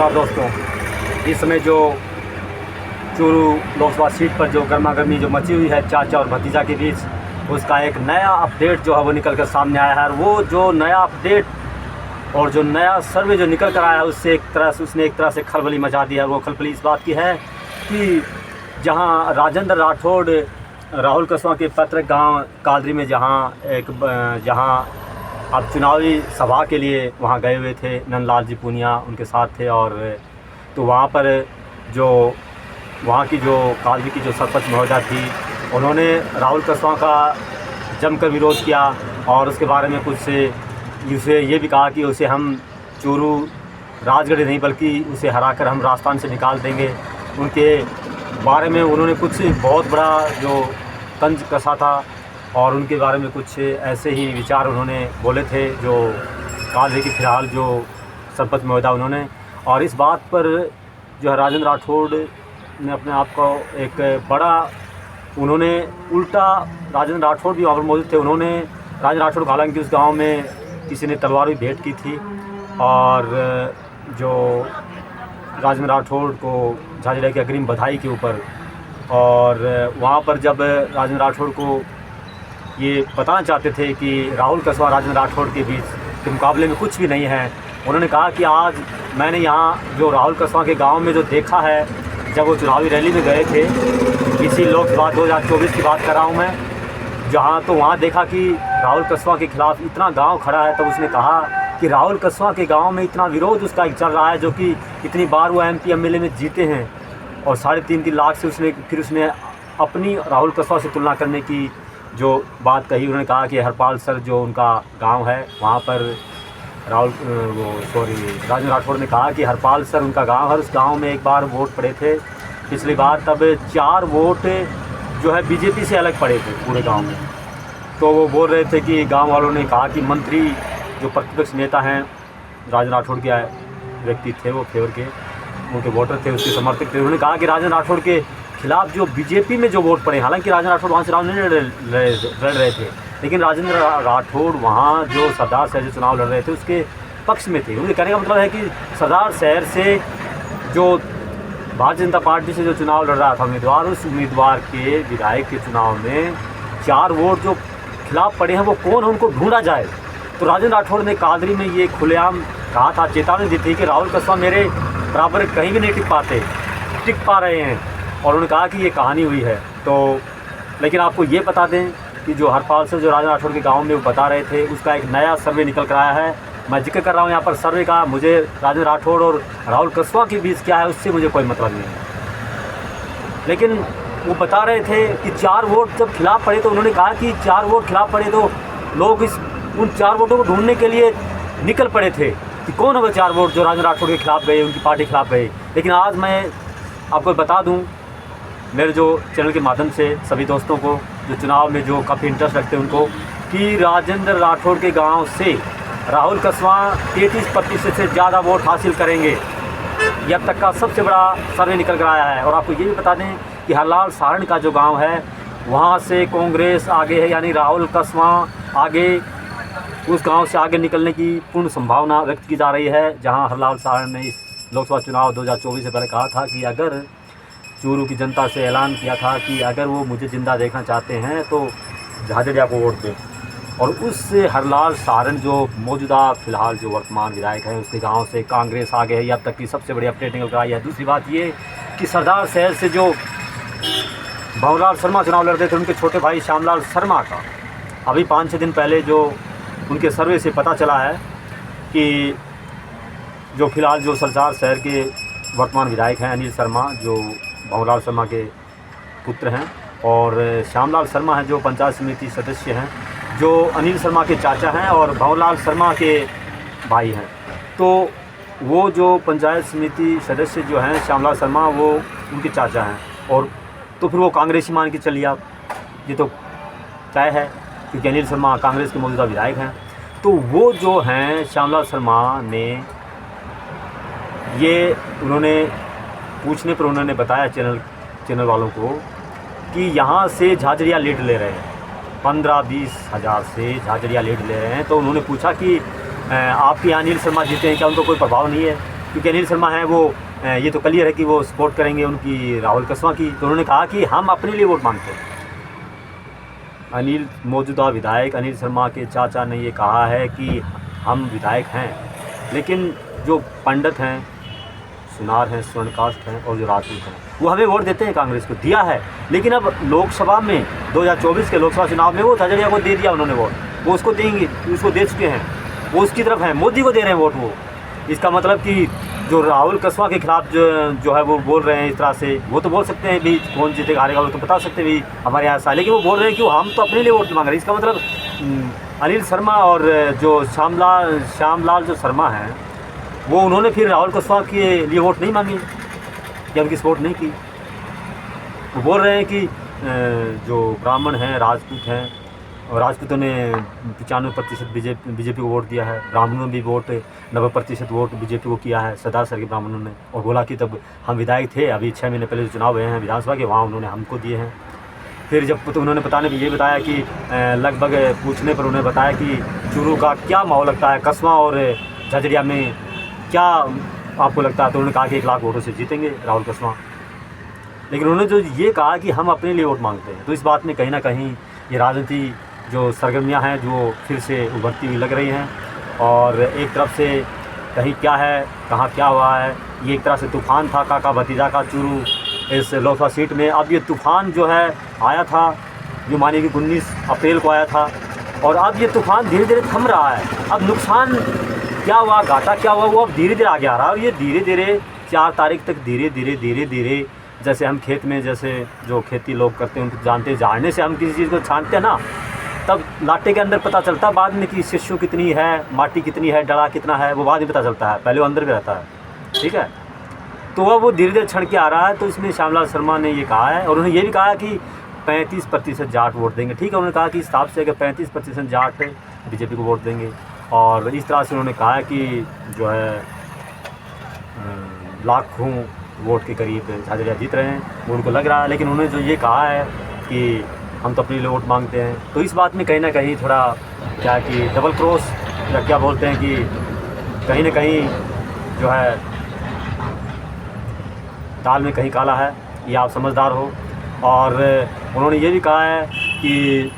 नमस्कार दोस्तों। इस समय जो चूरू लोकसभा सीट पर जो गर्मा गर्मी जो मची हुई है चाचा और भतीजा के बीच, उसका एक नया अपडेट जो है वो निकल कर सामने आया है। और वो जो नया अपडेट और जो नया सर्वे जो निकल कर आया है उससे उसने एक तरह से खलबली मचा दी है। वो खलबली इस बात की है कि जहां राजेंद्र राठौड़ राहुल कसवा के पत्र गांव कालरी में जहां अब चुनावी सभा के लिए वहाँ गए हुए थे, नंदलाल जी पूनिया उनके साथ थे। और तो वहाँ पर जो वहाँ की जो कालरी की जो सरपंच महोदया थी, उन्होंने राहुल कसवा का जमकर विरोध किया और उसके बारे में कुछ उसे ये भी कहा कि उसे हम चूरू राजगढ़ नहीं बल्कि उसे हराकर हम राजस्थान से निकाल देंगे। उनके बारे में उन्होंने कुछ बहुत बड़ा जो तंज कसा था और उनके बारे में कुछ ऐसे ही विचार उन्होंने बोले थे जो कालरी की फ़िलहाल जो सरपंच महोदया उन्होंने। और इस बात पर जो है राजेंद्र राठौड़ ने अपने आप को एक बड़ा उन्होंने उल्टा राजेंद्र राठौड़ भी वहाँ पर मौजूद थे। उन्होंने राजेंद्र राठौड़ को हालांकि उस गांव में किसी ने तलवार भी भेंट की थी और जो राजेंद्र राठौड़ को झाझड़िया की अग्रिम बधाई के ऊपर, और वहाँ पर जब राजेंद्र राठौड़ को ये बताना चाहते थे कि राहुल कसवा राजेंद्र राठौड़ के बीच के मुकाबले में कुछ भी नहीं है, उन्होंने कहा कि आज मैंने यहाँ जो राहुल कसवा के गांव में जो देखा है जब वो चुनावी रैली में गए थे, इसी लोकसभा 2024 की बात कर रहा हूँ मैं, जहाँ तो वहाँ देखा कि राहुल कसवा के खिलाफ इतना गांव खड़ा है। तब उसने कहा कि राहुल कसवा के गांव में इतना विरोध उसका चल रहा है, जो कि इतनी बार वो MP MLA में जीते हैं और 3.5 लाख से उसने अपनी राहुल कसवा से तुलना करने की जो बात कही। उन्होंने कहा कि हरपाल सर जो उनका गांव है वहाँ पर राजेंद्र राठौड़ ने कहा कि हरपाल सर उनका गांव है, उस गांव में एक बार वोट पड़े थे पिछली बार, तब 4 वोट जो है BJP से अलग पड़े थे पूरे गांव में। तो वो बोल रहे थे कि गांव वालों ने कहा कि मंत्री जो प्रतिपक्ष नेता हैं राजेंद्र राठौड़ के व्यक्ति थे, वो फेवर के उनके वोटर थे, उसके समर्थक थे। उन्होंने कहा कि राजेंद्र राठौड़ के खिलाफ जो BJP में जो वोट पड़े, हालांकि राजेंद्र राठौड़ वहाँ से चुनाव नहीं लड़ रहे थे, लेकिन राजेंद्र राठौड़ वहाँ जो सरदार शहर से चुनाव लड़ रहे थे उसके पक्ष में थे। उनके कहने का मतलब है कि सरदार शहर से जो भारतीय जनता पार्टी से जो चुनाव लड़ रहा था उम्मीदवार, उस उम्मीदवार के विधायक के चुनाव में 4 वोट जो खिलाफ पड़े हैं वो कौन है, उनको ढूंढा जाए। तो राजेंद्र राठौड़ ने कालरी में ये खुलेआम कहा था, चेतावनी दी थी कि राहुल कसवा मेरे बराबर कहीं भी नहीं टिक पा रहे हैं। और उन्होंने कहा कि ये कहानी हुई है। तो लेकिन आपको ये बता दें कि जो हरपाल से जो राजेंद्र राठौड़ के गांव में वो बता रहे थे, उसका एक नया सर्वे निकल कर आया है। मैं जिक्र कर रहा हूँ यहाँ पर सर्वे का, मुझे राजेंद्र राठौड़ और राहुल कसवा के बीच क्या है उससे मुझे कोई मतलब नहीं है। लेकिन वो बता रहे थे कि 4 वोट जब खिलाफ पड़े तो उन्होंने कहा कि 4 वोट खिलाफ पड़े तो लोग उन 4 वोटों को ढूंढने के लिए निकल पड़े थे कि कौन है वो 4 वोट जो राजेंद्र राठौड़ के खिलाफ गए, उनकी पार्टी के खिलाफ गए। लेकिन आज मैं आपको बता दूँ मेरे जो चैनल के माध्यम से सभी दोस्तों को जो चुनाव में जो काफ़ी इंटरेस्ट रखते हैं उनको, कि राजेंद्र राठौड़ के गांव से राहुल कसवा 33% से ज़्यादा वोट हासिल करेंगे। ये अब तक का सबसे बड़ा सर्वे निकल कर आया है। और आपको ये भी बता दें कि हरलाल सारण का जो गांव है वहाँ से कांग्रेस आगे है, यानी राहुल कसवा आगे, उस गाँव से आगे निकलने की पूर्ण संभावना व्यक्त की जा रही है। जहाँ हरलाल सारण ने इस लोकसभा चुनाव 2024 से पहले कहा था कि अगर चूरू की जनता से ऐलान किया था कि अगर वो मुझे ज़िंदा देखना चाहते हैं तो झाझड़िया को वोट दें। और उससे हरलाल सारण जो मौजूदा फ़िलहाल जो वर्तमान विधायक है उसके गांव से कांग्रेस आगे है। ये अब तक की सबसे बड़ी अपडेट निकल कर आई है। दूसरी बात ये कि सरदार शहर से जो भंवरलाल शर्मा चुनाव लड़ रहे थे, उनके छोटे भाई श्यामलाल शर्मा का अभी 5-6 दिन पहले जो उनके सर्वे से पता चला है कि जो फ़िलहाल जो सरदार शहर के वर्तमान विधायक हैं अनिल शर्मा, जो भंवरलाल शर्मा के पुत्र हैं, और श्यामलाल शर्मा हैं जो पंचायत समिति सदस्य हैं, जो अनिल शर्मा के चाचा हैं और भंवरलाल शर्मा के भाई हैं। तो वो जो पंचायत समिति सदस्य जो हैं श्यामलाल शर्मा, वो उनके चाचा हैं। और तो फिर वो कांग्रेसी मान के चलिए आप, ये तो तय है क्योंकि अनिल शर्मा कांग्रेस के मौजूदा विधायक हैं। तो वो जो हैं श्यामलाल शर्मा ने ये उन्होंने पूछने पर उन्होंने बताया चैनल वालों को कि यहाँ से झाझड़िया लीड ले रहे हैं, 15-20 हज़ार से झाझड़िया लीड ले रहे हैं। तो उन्होंने पूछा कि आपके यहाँ अनिल शर्मा जीते हैं, क्या उनको कोई प्रभाव नहीं है? क्योंकि अनिल शर्मा हैं वो ये तो क्लियर है कि वो सपोर्ट करेंगे उनकी राहुल कसवा की। तो उन्होंने कहा कि हम अपने लिए वोट मांगते हैं। अनिल मौजूदा विधायक अनिल शर्मा के चाचा ने ये कहा है कि हम विधायक हैं, लेकिन जो पंडित हैं, सुनार हैं, स्वर्णकास्ट हैं और जो राजपूत हैं वो हमें वोट देते हैं, कांग्रेस को दिया है। लेकिन अब लोकसभा में 2024 के लोकसभा चुनाव में वो झगड़िया को दे दिया उन्होंने वोट, वो उसको देंगे, उसको दे चुके हैं, वो उसकी तरफ हैं, मोदी को दे रहे हैं वोट वो। इसका मतलब कि जो राहुल कसवा के खिलाफ जो है वो बोल रहे हैं इस तरह से, वो तो बोल सकते हैं भी कौन जीतेगा हारेगा वो तो बता सकते हैं भी हमारे यहाँ ऐसा, लेकिन वो बोल रहे हैं कि हम तो अपने लिए वोट मांग रहे हैं। इसका मतलब अनिल शर्मा और जो श्यामलाल जो शर्मा हैं वो उन्होंने फिर राहुल कसवा के लिए वोट नहीं मांगी या उनकी सपोर्ट नहीं की। वो बोल रहे हैं कि जो ब्राह्मण हैं, राजपूत हैं, और राजपूतों ने 95% बीजेपी को वोट दिया है, ब्राह्मणों ने भी वोट 90% वोट बीजेपी को किया है, सदा सर के ब्राह्मणों ने। और बोला कि तब हम विधायक थे, अभी 6 महीने पहले जो चुनाव हुए हैं विधानसभा के, वहाँ उन्होंने हमको दिए हैं। फिर जब तो उन्होंने ये बताया कि लगभग पूछने पर उन्होंने बताया कि चूरू का क्या माहौल लगता है, कस्बा और झझड़िया में क्या आपको लगता है। तो उन्होंने कहा कि 1 लाख वोटों से जीतेंगे राहुल कसवा। लेकिन उन्होंने जो ये कहा कि हम अपने लिए वोट मांगते हैं, तो इस बात में कहीं ना कहीं ये राजनीति जो सरगर्मियाँ हैं जो फिर से उभरती हुई लग रही हैं। और एक तरफ से कहीं क्या है, कहाँ क्या हुआ है, ये एक तरह से तूफ़ान था काका भतीजा का चूरू इस लोकसभा सीट में। अब ये तूफ़ान जो है आया था, जो मानिए कि 19 अप्रैल को आया था, और अब ये तूफ़ान धीरे धीरे थम रहा है। अब नुकसान क्या हुआ, घाटा क्या हुआ, वो अब धीरे धीरे आगे आ रहा है। और ये धीरे धीरे 4 तारीख तक धीरे धीरे जैसे हम खेत में जैसे जो खेती लोग करते हैं उनको जानते हैं, झाड़ने से हम किसी चीज़ को छानते हैं ना, तब लाटे के अंदर पता चलता है बाद में कि शिशु कितनी है, माटी कितनी है, डला कितना है, वो बाद में पता चलता है, पहले वो अंदर भी रहता है। ठीक है, तो वो धीरे धीरे छड़ के आ रहा है। तो इसमें श्यामलाल शर्मा ने ये कहा है, और उन्होंने ये भी कहा कि 35% जाट वोट देंगे। ठीक है, उन्होंने कहा कि इस हिसाब से अगर 35% जाट बीजेपी को वोट देंगे, और इस तरह से उन्होंने कहा कि जो है लाखों वोट के करीब झाझड़िया जीत रहे हैं, वो उनको लग रहा है। लेकिन उन्होंने जो ये कहा है कि हम तो अपने लिए वोट मांगते हैं, तो इस बात में कहीं ना कहीं थोड़ा क्या कि डबल क्रॉस या क्या बोलते हैं कि कहीं ना कहीं जो है दाल में कहीं काला है, ये आप समझदार हो। और उन्होंने ये भी कहा है कि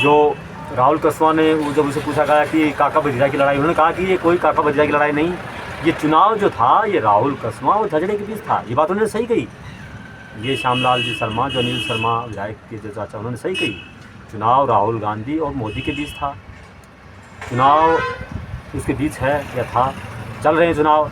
जो राहुल कसवा ने जब उसे पूछा गया कि काका भतीजा की लड़ाई, उन्होंने कहा कि ये कोई काका भतीजा की लड़ाई नहीं, ये चुनाव जो था ये राहुल कसवा और झगड़े के बीच था। ये बात उन्होंने सही कही। ये श्यामलाल जी शर्मा जो अनिल शर्मा विधायक के जो चाचा, उन्होंने सही कही। चुनाव राहुल गांधी और मोदी के बीच था, चुनाव उसके बीच है या था, चल रहे हैं चुनाव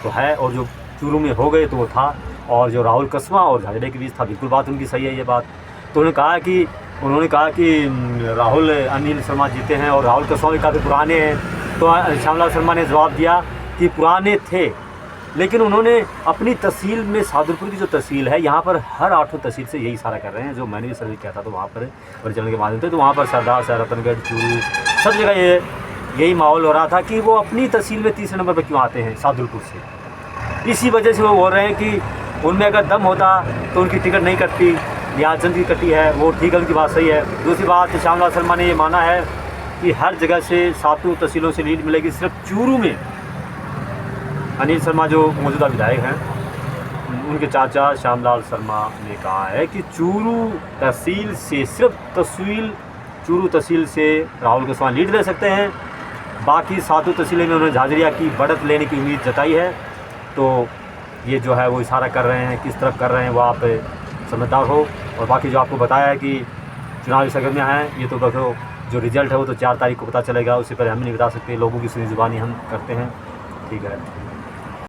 तो है, और जो चूरू में हो गए तो वो था, और जो राहुल कसवा और झगड़े के बीच था, बिल्कुल बात उनकी सही है ये बात। तो उन्होंने कहा कि राहुल अनिल शर्मा जीते हैं और राहुल कसवा भी काफ़ी पुराने हैं। तो श्यामलाल शर्मा ने जवाब दिया कि पुराने थे, लेकिन उन्होंने अपनी तहसील में, सादुलपुर की जो तहसील है, यहाँ पर हर 8 तहसील से यही इशारा कर रहे हैं। जो मैंने भी सर्वे किया था तो वहाँ पर परिचालन के माध्यम से, तो वहाँ पर सरदार से रतनगढ़, चूरू, सब जगह यही माहौल हो रहा था कि वो अपनी तहसील में 3 नंबर पर क्यों आते हैं सादुलपुर से। इसी वजह से वो बोल रहे हैं कि उनमें अगर दम होता तो उनकी टिकट नहीं कटती, या चंद की कटी है, वो ठीक है, उनकी बात सही है। दूसरी बात, श्यामलाल शर्मा ने ये माना है कि हर जगह से 7 तहसीलों से लीड मिलेगी, सिर्फ चूरू में अनिल शर्मा जो मौजूदा विधायक हैं उनके चाचा श्यामलाल शर्मा ने कहा है कि चूरू तहसील से, सिर्फ चूरू तहसील से राहुल कसवा लीड ले सकते हैं। बाकी 7 तहसीलें में उन्होंने झाझड़िया की बढ़त लेने की उम्मीद जताई है। तो ये जो है वो इशारा कर रहे हैं, किस तरफ कर रहे हैं वो आप समझदार हो। और बाकी जो आपको बताया है कि चुनावी सरगर्मियाँ हैं, ये तो देखो जो रिजल्ट है वो तो 4 तारीख को पता चलेगा, उससे पहले हम नहीं बता सकते, लोगों की सुनी जुबानी हम करते हैं। ठीक है।